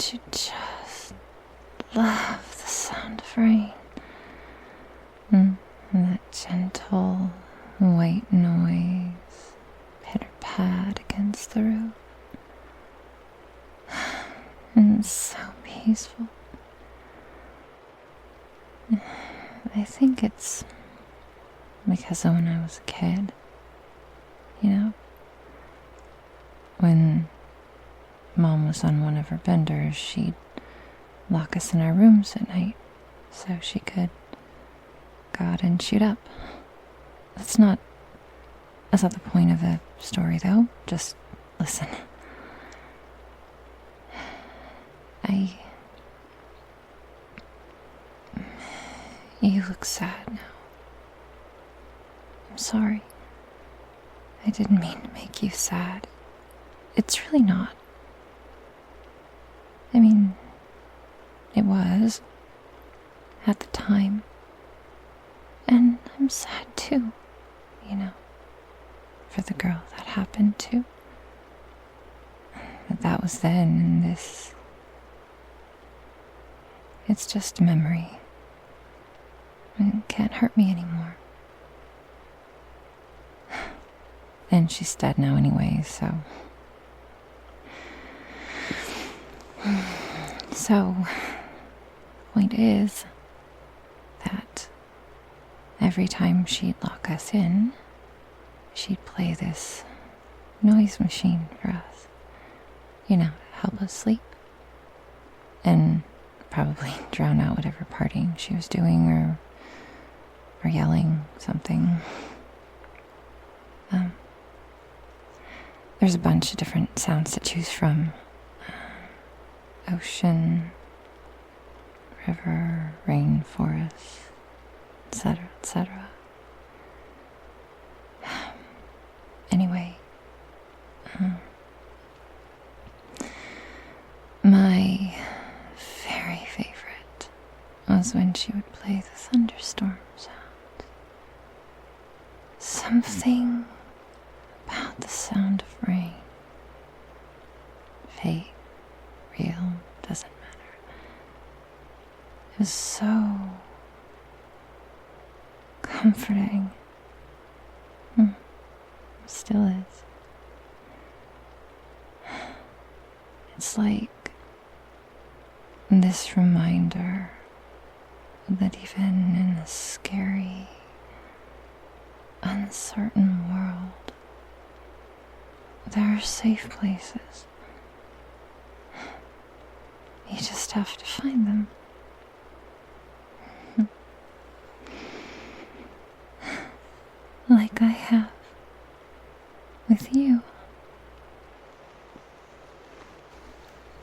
Don't you just love the sound of rain? That gentle white noise, pitter-pat against the roof. And it's so peaceful. I think it's because of when I was a kid. You know? When Mom was on one of her benders, she'd lock us in our rooms at night so she could go out and shoot up. That's not the point of the story, though. Just listen. You look sad now. I'm sorry. I didn't mean to make you sad. It's really not. I mean, it was at the time. And I'm sad too, you know, for the girl that happened to. But that was then, and this, it's just a memory. It can't hurt me anymore. And she's dead now anyway, so... So, the point is that every time she'd lock us in, she'd play this noise machine for us, you know, to help us sleep. And probably drown out whatever partying she was doing or yelling something. There's a bunch of different sounds to choose from. Ocean, river, rainforest, etc., etc. Anyway, my very favorite was when she would play the thunderstorm sound. Something about the sound of rain. Fake, real, doesn't matter. It was so comforting. It still is. It's like this reminder that even in a scary, uncertain world, there are safe places. You just have to find them. Like I have with you.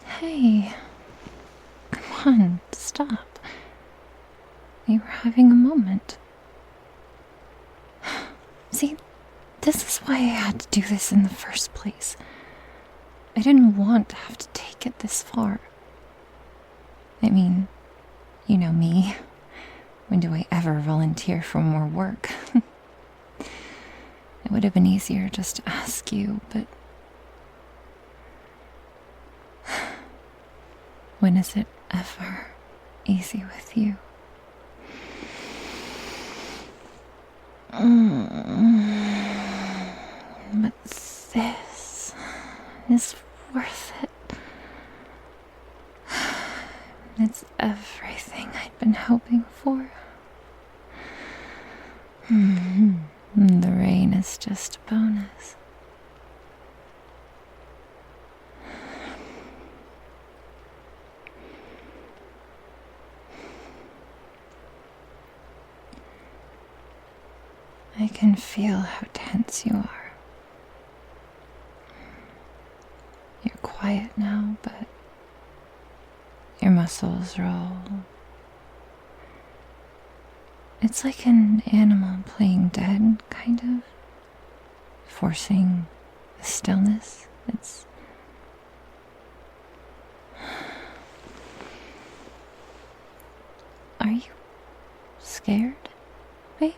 Hey, come on, stop. You were having a moment. See, this is why I had to do this in the first place. I didn't want to have to take it this far. I mean, you know me. When do I ever volunteer for more work? It would have been easier just to ask you, but... when is it ever easy with you? But this is worth it. It's everything I'd been hoping for. The rain is just a bonus. I can feel how tense you are. You're quiet now, but your muscles roll. It's like an animal playing dead, kind of. Forcing the stillness. It's... Are you scared, babe?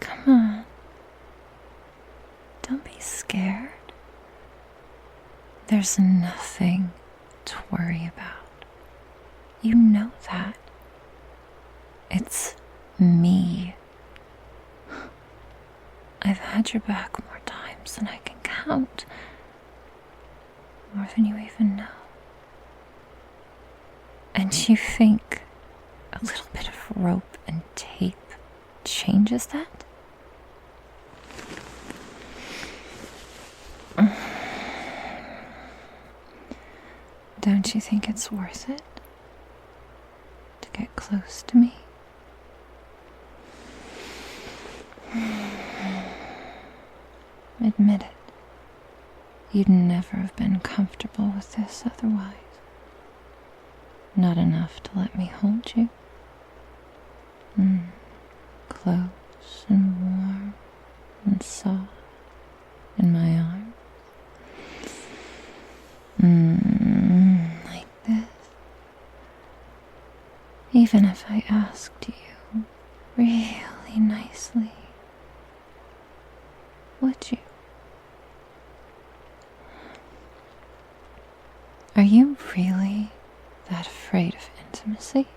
Come scared? There's nothing to worry about. You know that. It's me. I've had your back more times than I can count. More than you even know. And you think a little bit of rope and tape changes that? Don't you think it's worth it to get close to me? Admit it. You'd never have been comfortable with this otherwise. Not enough to let me hold you. Close and warm and soft in my arms. Like this. Even if I asked you really nicely, would you? Are you really that afraid of intimacy?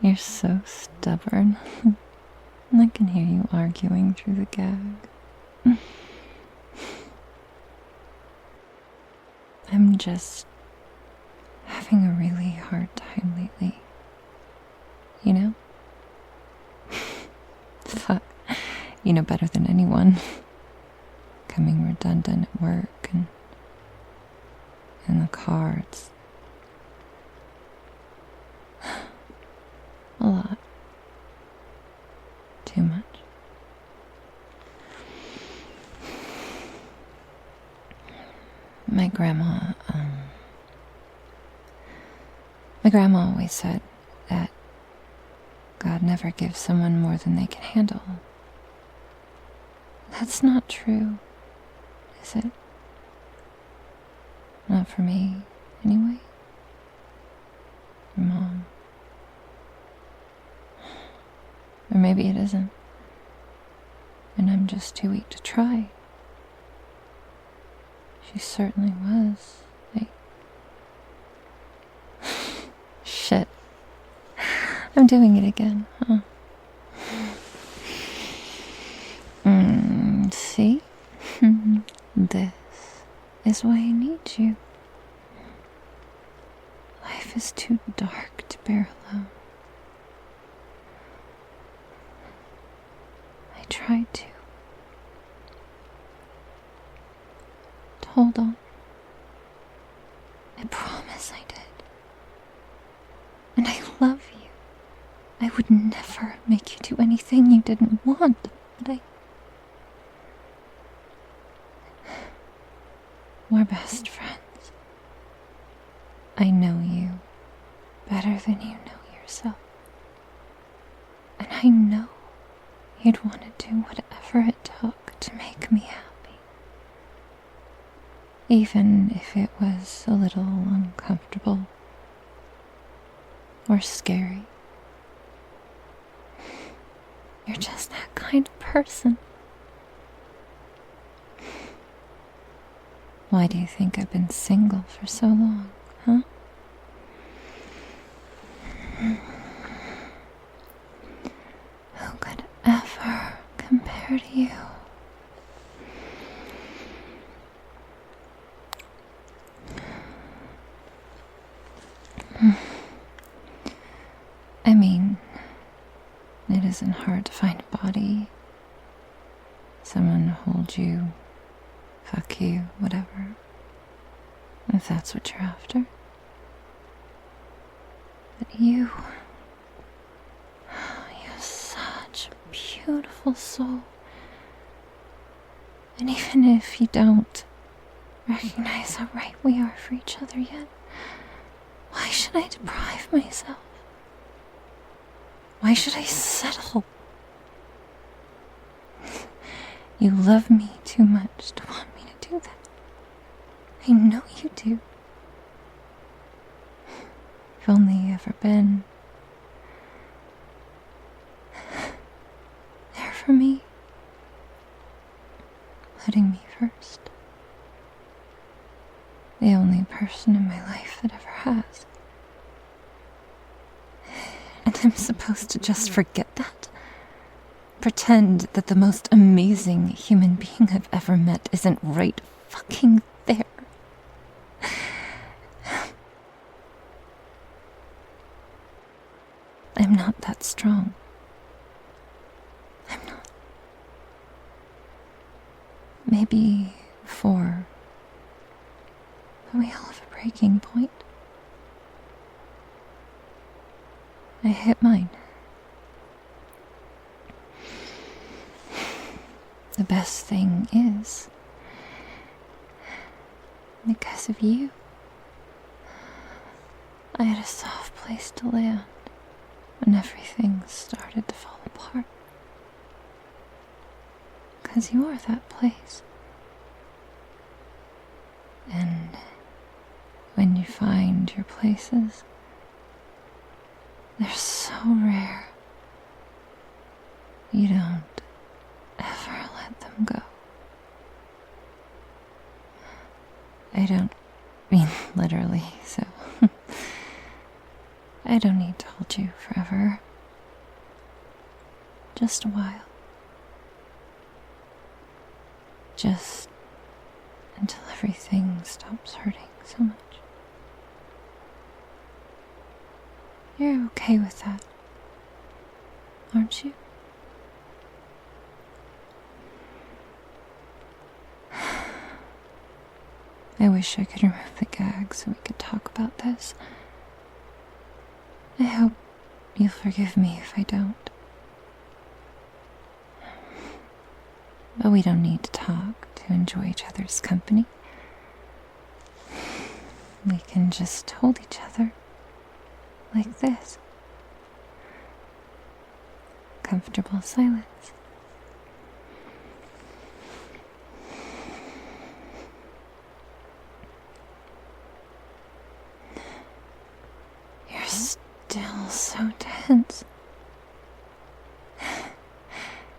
You're so stubborn. I can hear you arguing through the gag. I'm just having a really hard time lately. You know? Fuck. You know better than anyone. Becoming redundant at work and in the car. It's a lot. Too much. My grandma always said that God never gives someone more than they can handle. That's not true, is it? Not for me, anyway. For Mom. Or maybe it isn't. And I'm just too weak to try. She certainly was. Shit. I'm doing it again, huh? See? This is why I need you. Life is too dark to bear alone. I tried to hold on. I promise I did. And I love you. I would never make you do anything you didn't want, but we're best friends. I know you better than you know yourself. And I know you'd want to do whatever it took to make me happy. Even if it was a little uncomfortable or scary. You're just that kind of person. Why do you think I've been single for so long, huh? Who could ever compare to you? I mean, it isn't hard to find a body. Someone to hold you, fuck you, whatever. If that's what you're after. But you have such a beautiful soul. And even if you don't recognize how right we are for each other yet, why should I deprive myself? Why should I settle? You love me too much to want me to do that. I know you do. You've only ever been for me, putting me first. The only person in my life that ever has. And I'm supposed to just forget that? Pretend that the most amazing human being I've ever met isn't right fucking there. I'm not that strong. I'm not. Maybe 4. But we all have a breaking point. I hit mine. The best thing is, because of you, I had a soft place to land when everything started to fall apart. Because you are that place. And when you find your places, they're so rare. You don't ever let them go. I don't mean literally, so I don't need to hold you forever. Just a while. Just until everything stops hurting so much. You're okay with that, aren't you? I wish I could remove the gag so we could talk about this. I hope you'll forgive me if I don't. But we don't need to talk to enjoy each other's company. We can just hold each other like this. Comfortable silence. You're still so tense.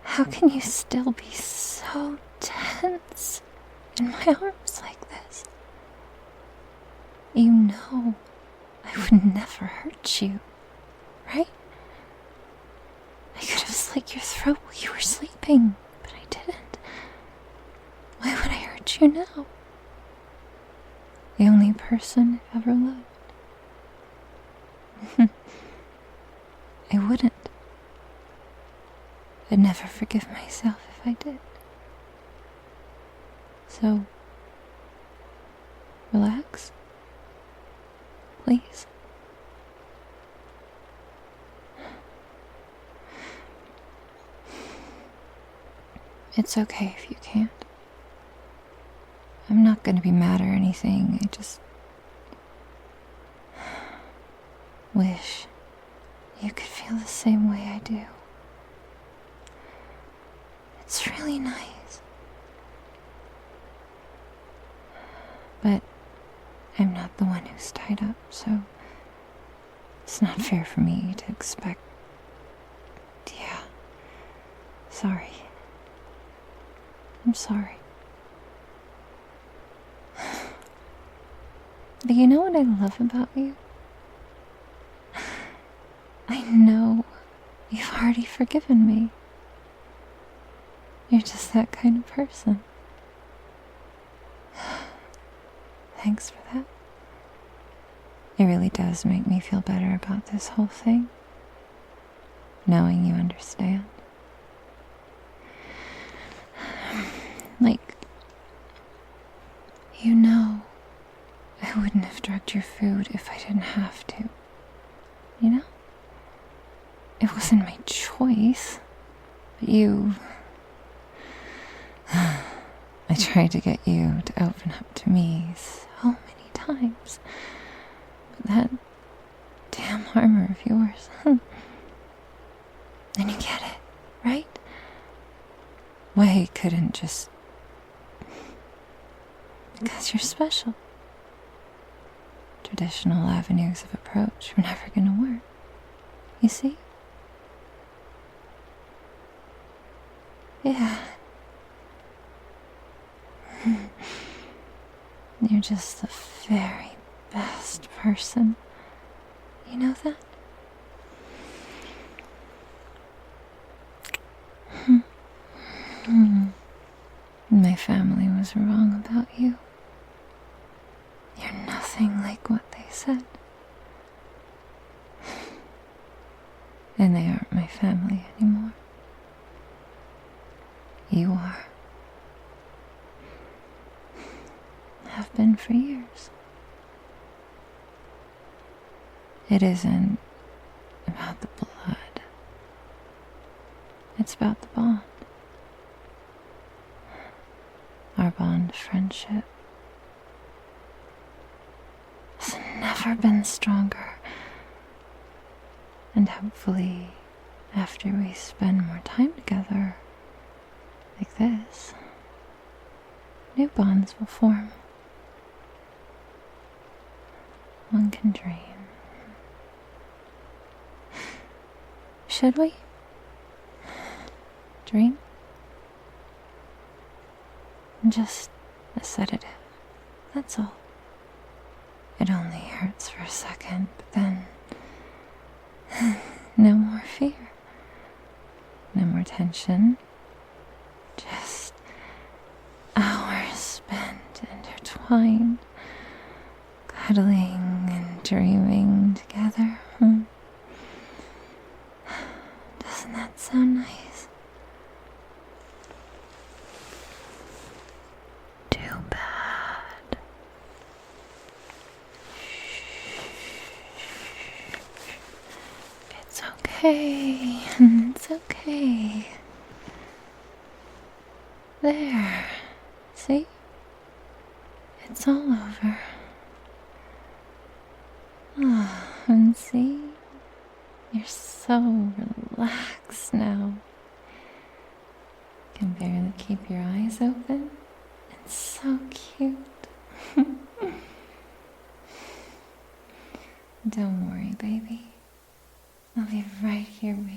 How can you still be so tense in my arms like this? You know I would never hurt you, right? I could have slit your throat while you were sleeping, but I didn't. Why would I hurt you now? The only person I've ever loved. I wouldn't. I'd never forgive myself if I did. So, relax. Please. It's okay if you can't. I'm not gonna be mad or anything. I just wish you could feel the same way I do. It's really nice. But I'm not the one who's tied up, so it's not fair for me to expect. Yeah. Sorry. I'm sorry. But you know what I love about you? I know you've already forgiven me. You're just that kind of person. Thanks for that. It really does make me feel better about this whole thing, knowing you understand. Like, you know, I wouldn't have drugged your food if I didn't have to. You know? It wasn't my choice, but you... I tried to get you to open up to me so many times. But that damn armor of yours. And you get it, right? Why I couldn't just... Because you're special. Traditional avenues of approach were never gonna work. You see? Yeah. You're just the very best person. You know that? My family was wrong about you. You're nothing like what they said. And they aren't my family anymore. You are. Have been for years. It isn't about the blood. It's about the bond. Our bond of friendship has never been stronger. And hopefully, after we spend more time together, like this, new bonds will form. One can dream. Should we? Dream? Just a sedative, that's all. It only hurts for a second, but then no more fear, no more tension, just hours spent intertwined, cuddling and dreaming together. Doesn't that sound nice? Too bad. It's okay. It's okay. There. See? It's all over. Oh, and see? You're so relaxed now. You can barely keep your eyes open. It's so cute. Don't worry, baby. I'll be right here waiting.